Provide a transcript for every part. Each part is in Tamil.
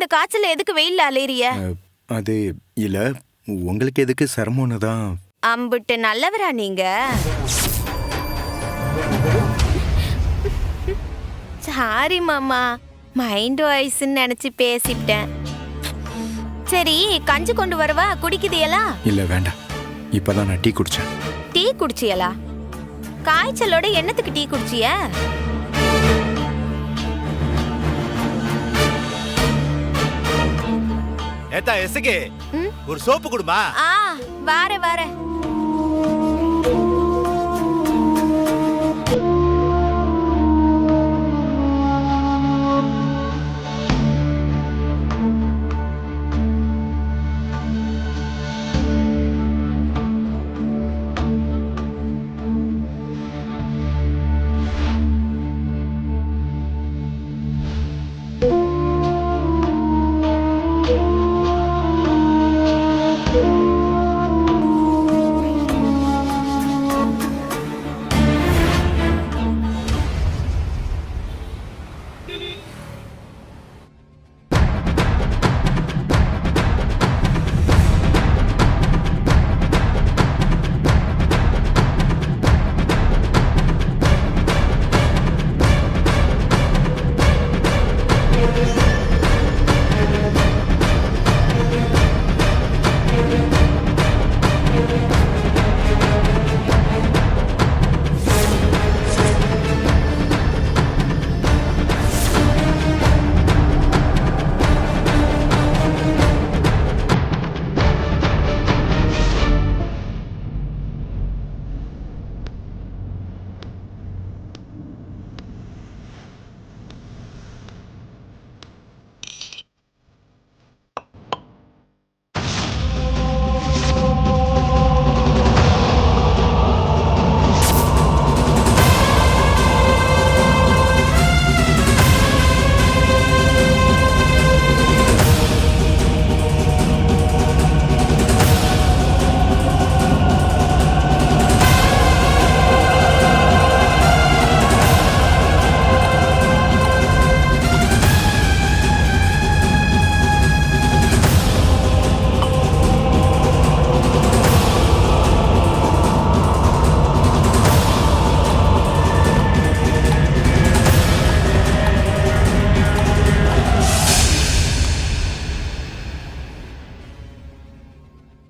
இந்த காய்ச்சல் எதுக்கு வெயில்ல அலையறிய? அது இல்ல, உங்களுக்கு எதுக்கு சிரமம்னு தான். அம்பிட்டு நல்லவரா நீங்க? சாரி மாமா, மைண்ட் வாய்ஸ்ன்னு நினைச்சு பேசிட்டேன். சரி, கஞ்சி கொண்டு வரவா? குடிக்குதியலா? இல்ல வேண்டாம், இப்பதான் நான் டீ குடிச்சேன். டீ குடிச்சியலா? காய்ச்சலோட என்னத்துக்கு டீ குடிச்சிய? ஏத்தா எசுகே, ஒரு சோப்பு குடுமா? வார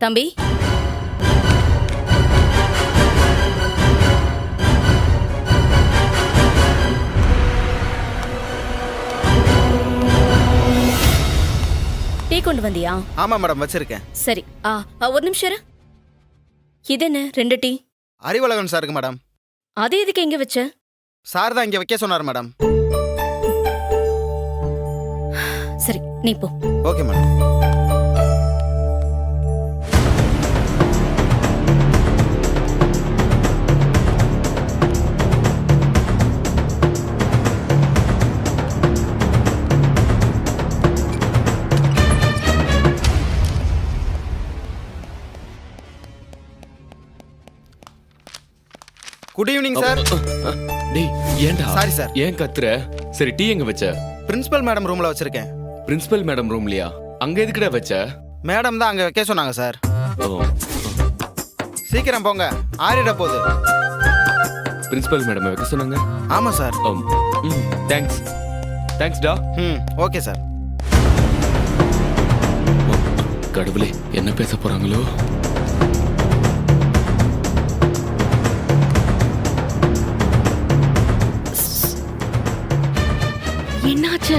தம்பி, டீ கொண்டு வந்தியா? ஆமா மேடம், வச்சிருக்கேன். சரி, ஒரு நிமிஷம் இரு. இது என்ன 2 டீ? அறிவழகன் சாருக்கு மேடம். அது எதுக்கு எங்க வச்ச? சார் தான் இங்க வைக்க சொன்னார் மேடம். சரி, நீ போ. Okay madam. Good evening sir. டேய், ஏன்டா? Sorry sir. ஏன் கத்துற? சரி, டீ எங்க வச்ச? பிரின்சிபல் மேடம் ரூம்ல வச்சிருக்கேன். பிரின்சிபல் மேடம் ரூம்லயா? அங்க எதுக்குடா வச்ச? மேடம் தான் அங்க வைக்க சொன்னாங்க சார். ஓ, சீக்கிரம் போங்க, ஆறிட போகுது. பிரின்சிபல் மேடம் வைக்க சொன்னாங்க? ஆமா சார். தேங்க்ஸ். தேங்க்ஸ்டா. Okay sir. கடவுளே, என்ன பேச போறாங்களோ? என்னாச்சு?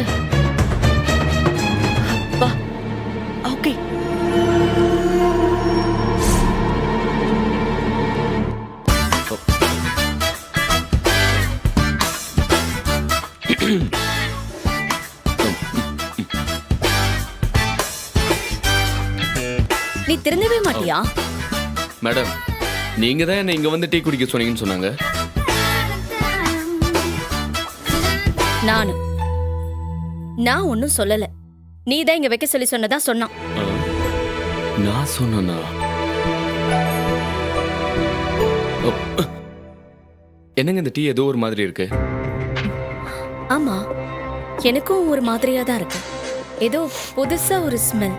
அப்பா, ஓகே. நீ திருந்தவே மாட்டியா? மேடம், நீங்க தான் என்ன இங்க வந்து டீ குடிக்க சொன்னீங்கன்னு சொன்னாங்க. நான் ஒன்னும் சொல்லல. நீ தான் இங்க வைக்க சொல்லி சொன்னதா சொன்னான். நான் சொன்னா? என்னங்க இந்த டீ ஏதோ ஒரு மாதிரி இருக்கு? ஆமா, எனக்கும் ஒரு மாதிரியா தான் இருக்கு. ஏதோ புதுசா ஒரு ஸ்மெல்.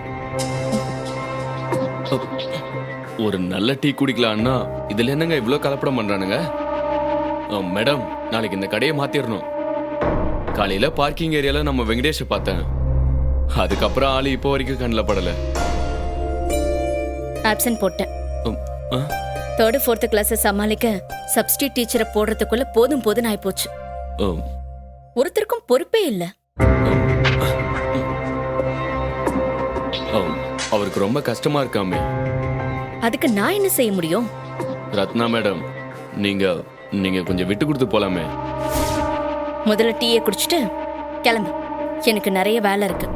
ஒரு நல்ல டீ குடிக்கலாம்னா இதுல என்னங்க இவ்ளோ கலப்படம் பண்றானுங்க? மேடம், நாளைக்கு இந்த கடையை மாத்திரணும். காலையில பார்க்கிங் ஏரியால நம்ம வெங்கடேஷை பார்த்தேன். அதுக்கப்புறம் ஆளு இப்போ வரைக்கும் கண்ணில் படல. ஆப்சென்ட் போட்டேன். ஆ? 3rd 4th கிளாஸை சமாளிக்க சப்ஸ்டியூட் டீச்சரை போடுறதுக்குள்ள போதும் ஆயிப்போச்சு. ஒருத்தருக்கும் பொறுப்பே இல்ல. அவருக்கு ரொம்ப கஷ்டமா இருக்காமே. அதுக்கு நான் என்ன செய்ய முடியும்? ரத்னா மேடம், நீங்க கொஞ்சம் விட்டு கொடுத்து போலாமே. முதல்ல டீயை குடிச்சிட்டு கிளம்பு. எனக்கு நிறைய வேலை இருக்கு.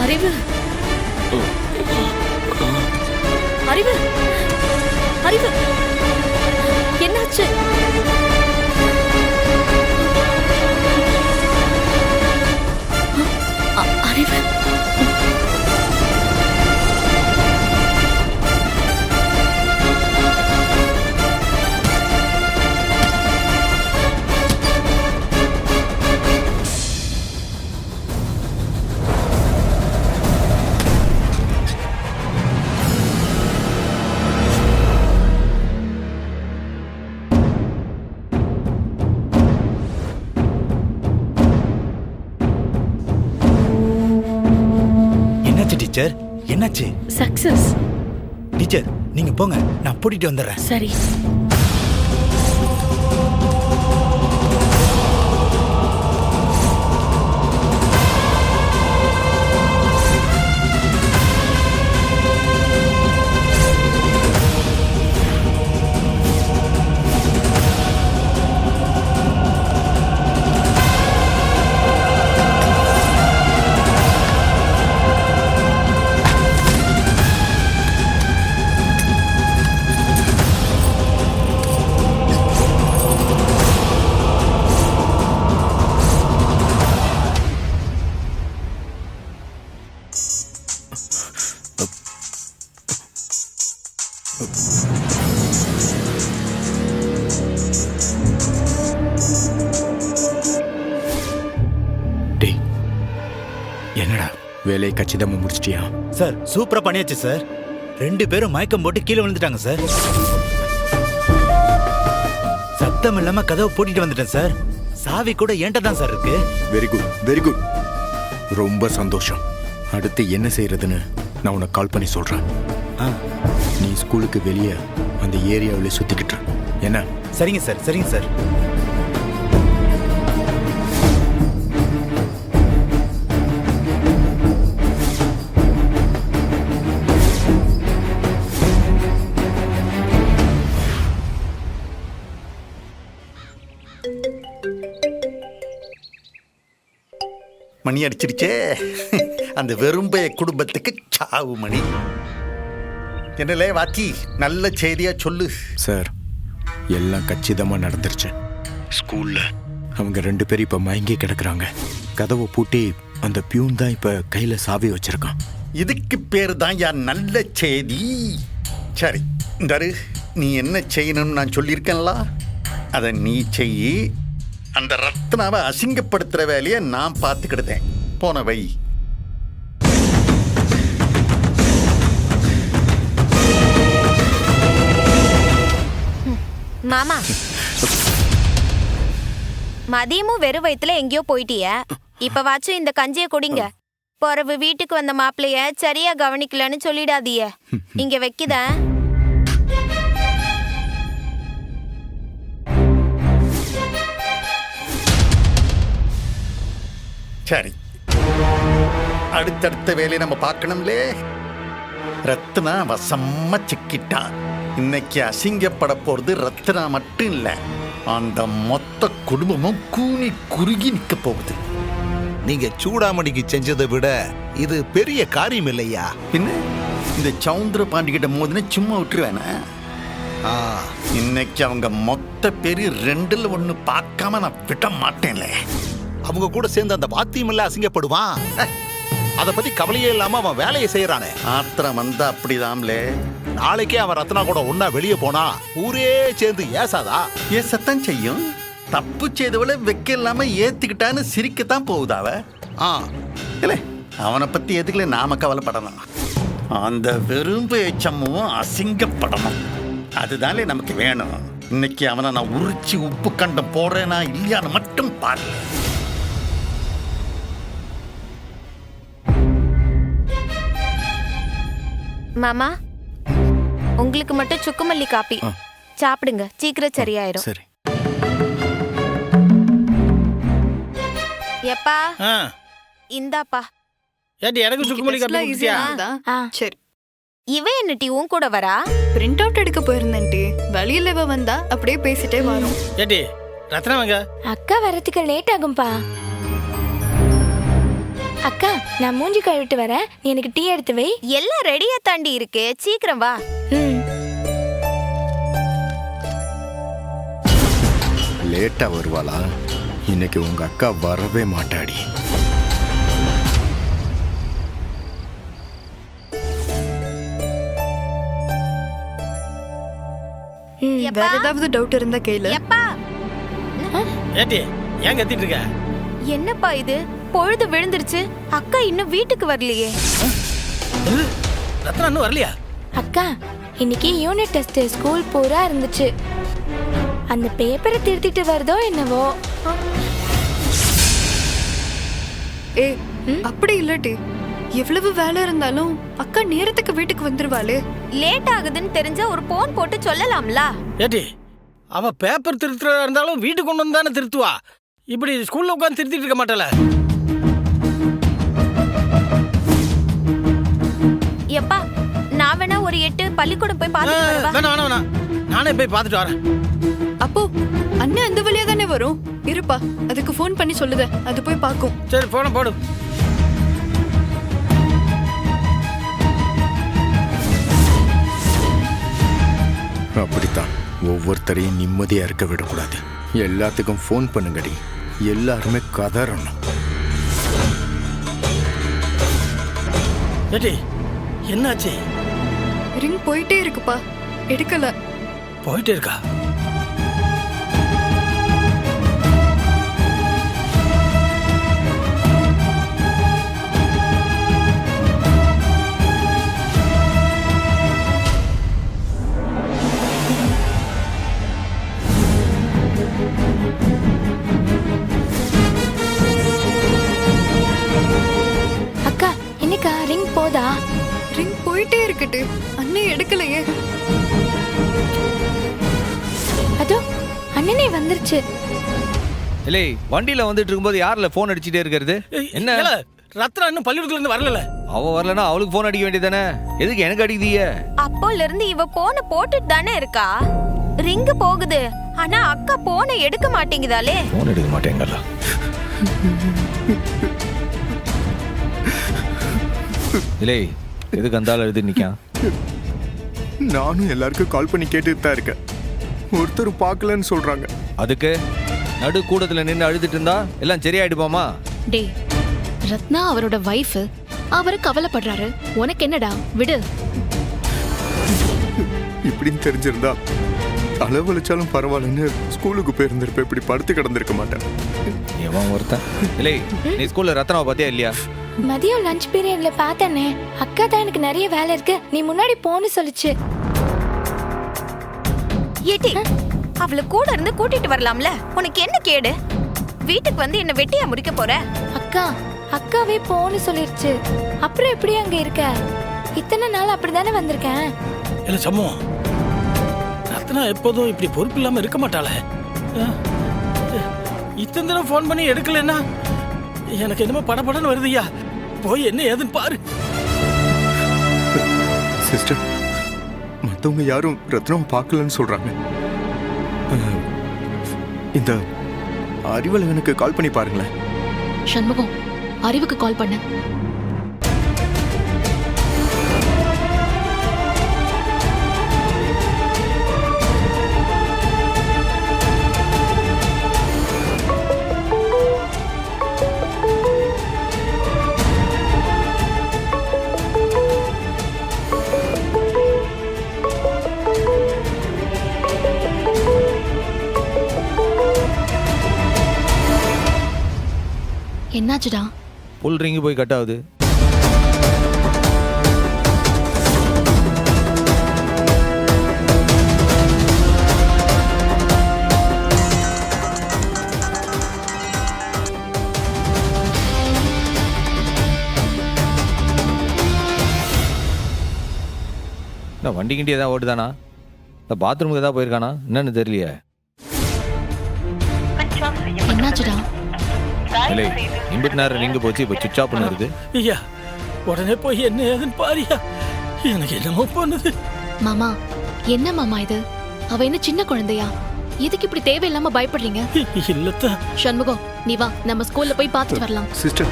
அறிவு, அறிவு, அறிவு, என்னாச்சு? அறிவு, டீச்சர், என்னாச்சு? சக்சஸ். டீச்சர், நீங்க போங்க, நான் கூட்டிட்டு வந்துடுறேன். சரி. டேய், என்னடா வேலையை கச்சிதமா முடிச்சிட்டியா? சார், சூப்பரா பண்ணியாச்சு சார். 2 பேரும் மயக்கம் போட்டு கீழே விழுந்துட்டாங்க சார். சத்தம் இல்லாம கதவை பூட்டிட்டு வந்துட்டேன் சார். சாவி கூட என்கிட்ட தான் சார் இருக்கு. Very good, very good. ரொம்ப சந்தோஷம். அடுத்து என்ன செய்யறதுன்னு நான் உனக்கு கால் பண்ணி சொல்றேன். நீ ஸ்கூலுக்கு வெளியே அந்த ஏரியாவில் சுத்திக்கிட்டு என்ன? சரிங்க சார், சரிங்க சார். மணி அடிச்சிருச்சே. அந்த வெறும்பைய குடும்பத்துக்கு சாவு மணி. என்னலே வாத்தி, நல்ல செய்தியா சொல்லு. சார், எல்லாம் கச்சிதமா நடந்துருச்சு. ஸ்கூல்ல அவங்க 2 பேரும் இப்ப மயங்கி கிடக்குறாங்க. கதவை பூட்டி அந்த பியூன் தான் இப்ப கையில சாவி வச்சிருக்கான். இதுக்கு பேரு தான் யார் நல்ல செய்தி. சரி, இந்தாரு, நீ என்ன செய்யணும்னு நான் சொல்லியிருக்கேன்ல, அதை நீ செய்யி. அந்த ரத்னாவை அசிங்கப்படுத்துற வேலையை நான் பார்த்துக்கிடுதேன். போன வை. மாமா, மதியமும் வெறும் வயித்துல எங்கேயோ போயிட்டிய. இப்ப வாச்சும் இந்த கஞ்சிய குடிங்க. பிறகு வீட்டுக்கு வந்த மாப்பிளைய சரியா கவனிக்கலன்னு சொல்லிடாதீய. இங்க வைக்குத. சரி, அடுத்தடுத்த வேலையை நம்ம பார்க்கணும்லே. ரத்னா வசமா சிக்கிட்டான். இன்னைக்கு அசிங்கப்பட போறது ரத்னா மட்டும் இல்ல, அந்த மொத்த குடும்பமும் கூனி குறுகி நிக்க போகுது. நீங்க சூடாமணிக்கு செஞ்சதை விட இது பெரிய காரியம் இல்லையா? பின்ன இந்த சவுந்தர பாண்டிகிட்ட மோதின சும்மா விட்டுருவேனா? இன்னைக்கு அவங்க மொத்த பேரு 2ல் 1 பார்க்காம நான் விட மாட்டேன்ல. அவங்க கூட சேர்ந்து அந்த பாத்தியமில்ல அசிங்கப்படுவான். அத பத்தி கவலையே இல்லாம அவன் வேலையை செய்யறானே. ஆத்திரம் வந்தா அப்படிதான்லே. நாளைக்கே அவன் ரத்னா கூட ஒன்னா வெளியே போனா ஊரே சேர்ந்து ஏசாதா? சத்தம் செய்யும். தப்பு செய்தவளை வெக்க இல்லாம ஏத்துக்கிட்டான்னு சிரிக்கத்தான் போகுதாவ. இல்லை, அவனை பத்தி எதுக்குல நாம கவலைப்படணும். அந்த வெறும் பேச்சமும் அசிங்கப்படணும். அதுதானே நமக்கு வேணும். இன்னைக்கு அவனை நான் உரிச்சு உப்பு கண்டம் போடுறேனா இல்லையான்னு மட்டும் பாரு. மாமா, உங்களுக்கு மட்டும் சுக்குமல்லி காப்பி சாப்பிடுங்க, சீக்கிரம் சரியாயிரும். சரி. எப்பா இந்தாப்பா. ஏடி எனக்கு சுக்குமல்லி காப்பி குடிச்சியா? சரி. இவன் என்ன டீ உன் கூட வரா? பிரிண்ட் அவுட் எடுக்க போயிருந்தேன் டி. வழியில இவ வந்தா அப்படியே பேசிட்டே வரும். ஏடி ரத்னா வாங்க. அக்கா வரதுக்கு லேட் ஆகும்பா. அக்கா, நான் மூஞ்சி கழுவிட்டு வரேன், நீ எனக்கு டீ எடுத்து வை. எல்லாம் ரெடியா தாண்டி இருக்கு, சீக்கிரம் வா. லேட்டா வருவாளா? இன்னைக்கு உங்க அக்கா வரவே மாட்டாடி. வேற ஏதாவது டவுட் இருந்தா கேளு. எப்பா ஏடி ஏன் கத்திட்டு இருக்க? என்னப்பா இது, பொழுது விழுந்துருச்சு, அக்கா இன்னும் வீட்டுக்கு வரலையே. ரத்னா இன்னும் வரலையா? அக்கா, இன்னைக்கு யூனிட் டெஸ்ட் ஸ்கூல் பூரா இருந்துச்சு. அந்த பேப்பரை திருத்திட்டு வருதோ என்னவோ. அப்படி இல்லடி, எவ்வளவு வேலை இருந்தாலும் அக்கா நேரத்துக்கு வீட்டுக்கு வந்துருவாளே. லேட் ஆகுதுன்னு தெரிஞ்சா ஒரு போன் போட்டு சொல்லலாம்ல. ஏடி அவ பேப்பர் திருத்துறதா இருந்தாலும் வீட்டுக்கு கொண்டு வந்து தானே திருத்துவா. இப்படி ஸ்கூல்ல உட்காந்து திருத்திட்டு இருக்க மாட்டாள. எப்பா, நான் வேணா ஒரு 8 பள்ளிக்கூடம் போய் பார்த்துட்டு வரவா? வேணாம் வேணாம், நானே போய் பார்த்துட்டு வரேன். அப்போ அண்ணன் அந்த வழியா தானே வரும். இருப்பா, அதுக்கு ஃபோன் பண்ணி சொல்லுத, அது போய் பார்க்கும். சரி, போன போடு. அப்படித்தான் ஒவ்வொருத்தரையும் நிம்மதியா இருக்க விடக்கூடாது. எல்லாத்துக்கும் ஃபோன் பண்ணுங்கடி. எல்லாருமே கதறணும். ஏடி என்னாச்சு? ரிங் போயிட்டே இருக்குப்பா, எடுக்கல. போயிட்டே இருக்கா? அக்கா, என்னக்கா ரிங் போதா? ரிங் போயிட்டே இருக்கட்டு, அண்ணன் எடுக்கலையே. அதோ அண்ணனே வந்துருச்சு. இல்லை, வண்டியில வந்துட்டு இருக்கும்போது யாரில் ஃபோன் அடிச்சுட்டே இருக்கிறது? என்ன ரத்னா இன்னும் பள்ளிக்கூடத்துல இருந்து வரல? அவ வரலன்னா அவளுக்கு ஃபோன் அடிக்க வேண்டியதானே? எதுக்கு எனக்கு அடிக்குதீங்க? அப்போல இருந்து இவ போனை போட்டுட்டு தானே இருக்கா. ரிங் போகுது, ஆனா அக்கா போனை எடுக்க மாட்டேங்குதாலே. ஃபோன் எடுக்க மாட்டேங்கல. இல்லை, எதுக்கு அந்த ஆள் எழுதி நிக்கான்? நானும் எல்லாருக்கும் கால் பண்ணி கேட்டுட்டு தான் இருக்கேன். ஒருத்தரும் பார்க்கலன்னு சொல்றாங்க. அதுக்கு நடு கூடத்துல நின்று அழுதுட்டு இருந்தா எல்லாம் சரியாயிடுப்பாமா? டே, ரத்னா அவரோட வைஃப், அவரு கவலைப்படுறாரு, உனக்கு என்னடா, விடு. இப்படின்னு தெரிஞ்சிருந்தா அளவழிச்சாலும் பரவாயில்லன்னு ஸ்கூலுக்கு போயிருந்திருப்ப இப்படி படுத்து கிடந்திருக்க மாட்டேன். எவன் ஒருத்தன்? இல்லை, நீ ஸ்கூல்ல ரத்னாவை பார்த்தியா இல்லையா? மதியம் லஞ்ச் பீரியட்ல பார்த்தனே. அக்கா தான் எனக்கு நிறைய வேலை இருக்கு, நீ முன்னாடி போன்னு சொல்லுச்சு. ஏடி, அவளை கூட இருந்து கூட்டிட்டு வரலாம்ல. உனக்கு என்ன கேடு? வீட்டுக்கு வந்து என்ன வெட்டியா முடிக்க போற? அக்கா, அக்காவே போன்னு சொல்லிருச்சு. அப்புறம் எப்படி அங்க இருக்க? இத்தனை நாள் அப்படிதானே வந்திருக்கேன். இல்ல சம்மு, ரத்னா எப்போதும் இப்படி பொறுப்பு இல்லாம இருக்க மாட்டாள. இத்தனை தடவை ஃபோன் பண்ணி எடுக்கலன்னா எனக்கு என்னமோ படபடன்னு வருதுயா. போய் என்ன ஏதுன்னு பாரு. சிஸ்டர், மற்றவங்க யாரும் ரத்னாவை பார்க்கலன்னு சொல்றாங்க. இந்த அறிவழகனுக்கு கால் பண்ணி பாருங்களேன். சண்முகம், அறிவுக்கு கால் பண்ண. என்னாச்சுடா? புல் ரிங்கி போய் கட் ஆகுது. வண்டி கிண்டி ஏதாவது ஓட்டுதானா? இல்லை பாத்ரூமுக்கு ஏதாவது போயிருக்கானா என்னன்னு தெரியலையே. என்னாச்சுடா? இல்லை இம்பிட்டு நேரம் ரிங்கு போச்சு, இப்போ சுவிட்ச் ஆஃப் பண்ணுறது. ஐயா உடனே போய் என்ன ஏதுன்னு பாரியா, எனக்கு என்னமோ பண்ணுது. மாமா என்ன மாமா இது? அவ என்ன சின்ன குழந்தையா? எதுக்கு இப்படி தேவையில்லாம பயப்படுறீங்க? இல்லத்தா. சண்முகம் நீ வா, நம்ம ஸ்கூல்ல போய் பார்த்துட்டு வரலாம். சிஸ்டர்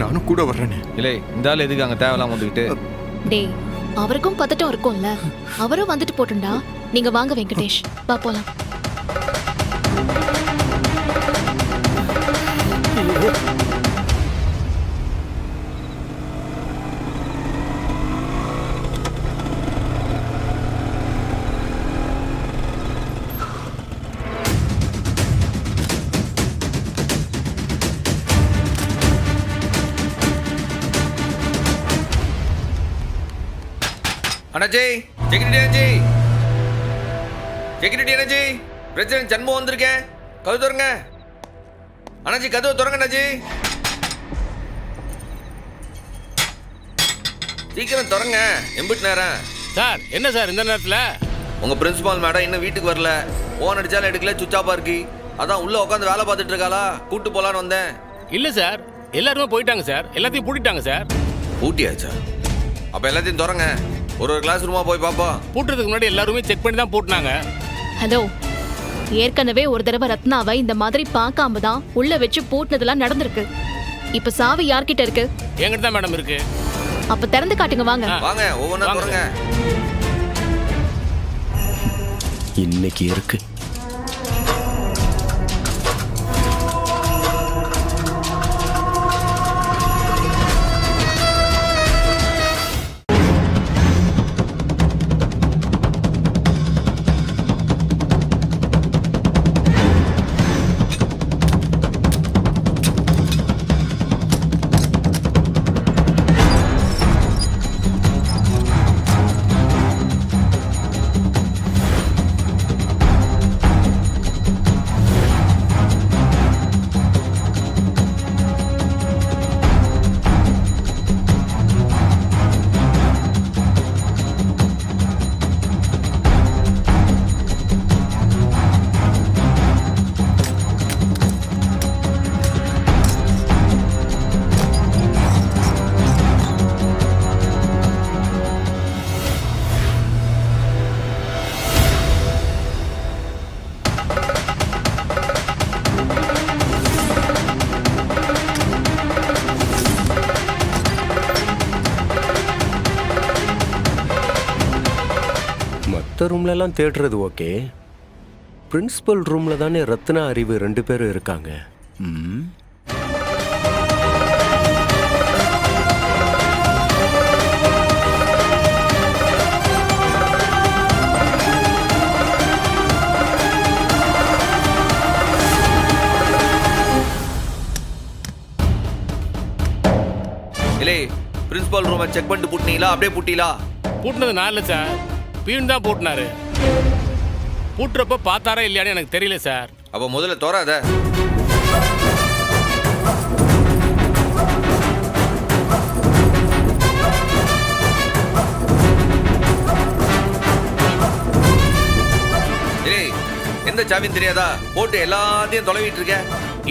நானும் கூட வர்றேனே. இல்லை இந்த ஆள் எதுக்கு அங்கே தேவையில்லாம வந்துக்கிட்டு? டேய் அவருக்கும் பதட்டம் இருக்கும்ல, அவரும் வந்துட்டு போட்டுண்டா. நீங்க வாங்க வெங்கடேஷ், வா போலாம். அண்ணாச்சி செக்யூரிட்டி அண்ணாச்சி, செக்யூரிட்டி அண்ணாச்சி, பிரசிடென்ட் சண்முகம் வந்திருக்கேன், கதவு திறங்க அண்ணாச்சி, கதவு திறங்க அண்ணாச்சி, சீக்கிரம் திறங்க. எம்பிட்டு நேரம் சார்? என்ன சார் இந்த நேரத்தில்? உங்க பிரின்சிபால் மேடம் இன்னும் வீட்டுக்கு வரல. போன் அடிச்சாலும் எடுக்கல, சுவிட்ச் ஆஃபா இருக்கு. அதான் உள்ள உட்காந்து வேலை பார்த்துட்டு இருக்காளா, கூட்டு போலான்னு வந்தேன். இல்லை சார், எல்லாருமே போயிட்டாங்க சார், எல்லாத்தையும் பூட்டிட்டாங்க சார். பூட்டியாச்சா? அப்ப எல்லாத்தையும் திறங்க, ஒரு கிளாஸ் ரூமா போய் பாப்போம். பூட்டுறதுக்கு முன்னாடி எல்லாருமே செக் பண்ணி தான் பூட்டினாங்க. ஹலோ, ஏற்கனவே ஒரு தடவை ரத்னாவை இந்த மாதிரி பார்க்காம தான் உள்ள வச்சு பூட்டினதெல்லாம் நடந்திருக்கு. இப்ப சாவி யார்கிட்ட இருக்கு? என்கிட்ட தான் மேடம் இருக்கு. அப்ப திறந்து காட்டுங்க, வாங்க வாங்க, ஒவ்வொன்றா திறங்க. இன்னைக்கு இருக்கு. மற்ற ரூம்லலாம் தேடுறது ஓகே, பிரின்சிபல் ரூமில் தானே ரத்னா அறிவு 2 பேரும் இருக்காங்க. இல்லை பிரின்சிபல் ரூமை செக் பண்ணிட்டு பூட்டினீங்களா? அப்படியே பூட்டிலா? பூட்டினது நான் இல்லை சார், பியூன் தான் பூட்டினாரு. பூட்டுறப்ப பார்த்தாரா இல்லையான்னு எனக்கு தெரியல சார். அப்போ முதல்ல தோறாத. எந்த சாவின்னு தெரியாதா? போட்டு எல்லாத்தையும் தொலைவிட்டு இருக்க.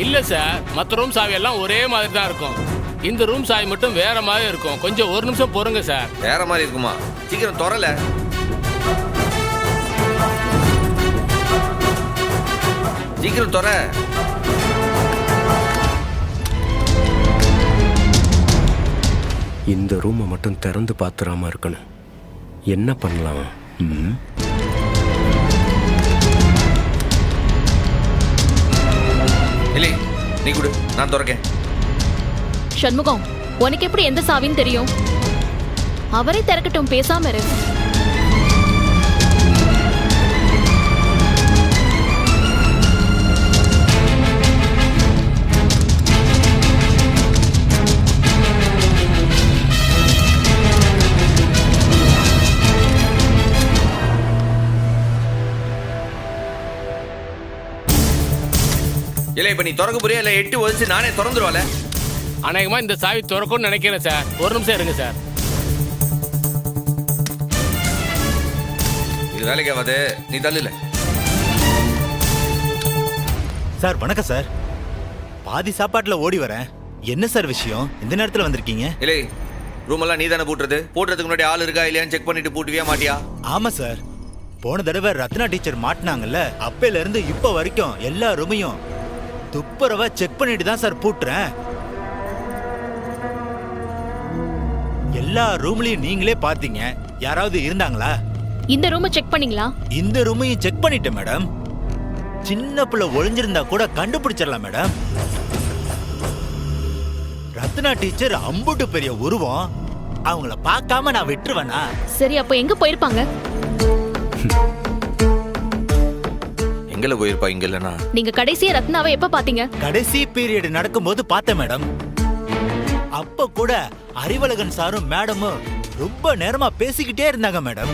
இல்ல சார், மற்ற ரூம் சாவி எல்லாம் ஒரே மாதிரி தான் இருக்கும். இந்த ரூம் சாவி மட்டும் வேற மாதிரி இருக்கும். கொஞ்சம் ஒரு நிமிஷம் பொறுங்க சார். வேற மாதிரி இருக்குமா? சீக்கிரம் தொறல. சீக்கிரம் தொற. இந்த ரூமை மட்டும் திறந்து பார்த்துடாம இருக்கணும். என்ன பண்ணலாம்? இல்லை நீ கொடு, நான் திறக்கேன். சண்முகம், உனக்கு எப்படி எந்த சாவின்னு தெரியும்? அவரே திறக்கட்டும், பேசாம இரு. இல்ல இப்ப நீ திறக்க போறியா இல்ல எட்டு வச்சு நானே திறந்துருவால? அநேகமா இந்த சாவி திறக்கும்னு நினைக்கிறேன் சார். ஒரு நிமிஷம் இருங்க சார். இது வேலைக்கு ஆகாது, நீ தள்ளுல. சார் வணக்கம் சார். பாதி சாப்பாட்டுல ஓடி வரேன். என்ன சார் விஷயம் இந்த நேரத்துல வந்திருக்கீங்க? இல்ல ரூம் எல்லாம் நீ தானே பூட்டுறது? பூட்டுறதுக்கு முன்னாடி ஆள் இருக்கா இல்லையான்னு செக் பண்ணிட்டு பூட்டுவியா மாட்டியா? ஆமா சார். போன தடவை ரத்னா டீச்சர் மாட்டினாங்கல்ல, அப்பையில இருந்து இப்ப வரைக்கும் எல்லா ரூமையும் துப்புரவா செக் பண்ணிட்டு தான் சார் பூட்டுறேன். எல்லா ரூம்லயும் நீங்களே பாத்தீங்க. யாராவது இருந்தாங்களா? இந்த ரூமை செக் பண்ணீங்களா? இந்த ரூமையும் செக் பண்ணிட்டேன் மேடம். சின்ன பிள்ளை ஒளிஞ்சிருந்தா கூட கண்டுபிடிச்சிடலாம் மேடம். ரத்னா டீச்சர் அம்புட்டு பெரிய உருவம், அவங்கள பார்க்காம நான் விட்டுருவேனா? சரி, அப்ப எங்க போயிருப்பாங்க? எங்கல போயிருப்பா இங்க இல்லனா? நீங்க கடைசியா ரத்னாவை எப்ப பாத்தீங்க? கடைசி பீரியட் நடக்கும்போது பார்த்தேன் மேடம். அப்ப கூட அறிவழகன் சாரும் மேடமும் ரொம்ப நேரமா பேசிக்கிட்டே இருந்தாங்க மேடம்.